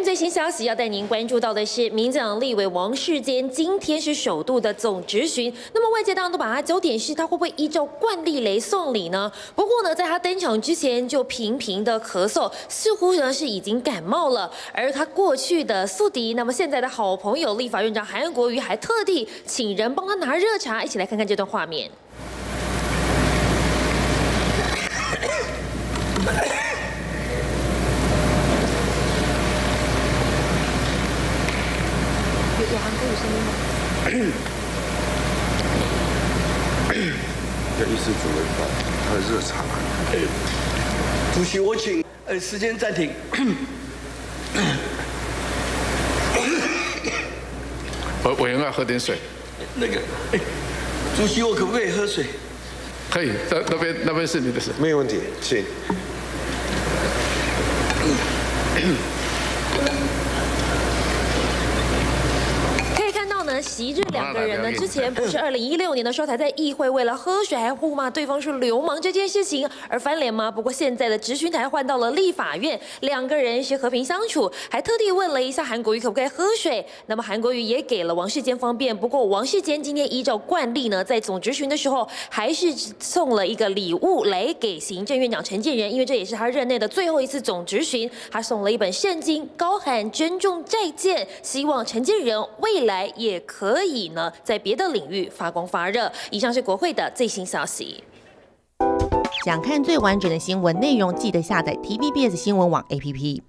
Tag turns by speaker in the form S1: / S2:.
S1: 最新消息，要带您关注到的是，民进党立委王世坚今天是首度的总质询。那么外界当然都把他焦点是他会不会依照惯例来送礼呢？不过呢，在他登场之前就频频的咳嗽，似乎呢是已经感冒了。而他过去的宿敌，那么现在的好朋友立法院长韩国瑜还特地请人帮他拿热茶，一起来看看这段画面。
S2: 有韩国语声音吗？
S3: 要医师主任把他的热茶。
S4: 主席，我请时间暂停。
S3: 委员要喝点水。
S4: 那个，主席，我可不可以喝水？
S3: 可以，那边是你的事，没有问题，请。
S1: 昔日两个人呢，之前不是2016年的时候才在议会为了喝水还互骂对方是流氓这件事情而翻脸吗？不过现在的质询台换到了立法院，两个人是和平相处，还特地问了一下韩国瑜可不可以喝水。那么韩国瑜也给了王世坚方便，不过王世坚今天依照惯例呢，在总质询的时候还是送了一个礼物来给行政院长陈建仁，因为这也是他任内的最后一次总质询，他送了一本圣经，高喊珍重再见，希望陈建仁未来也 可以呢，在别的领域发光发热。以上是国会的最新消息。
S2: 想看最完整的新闻内容，记得下载 TVBS 新闻网 APP。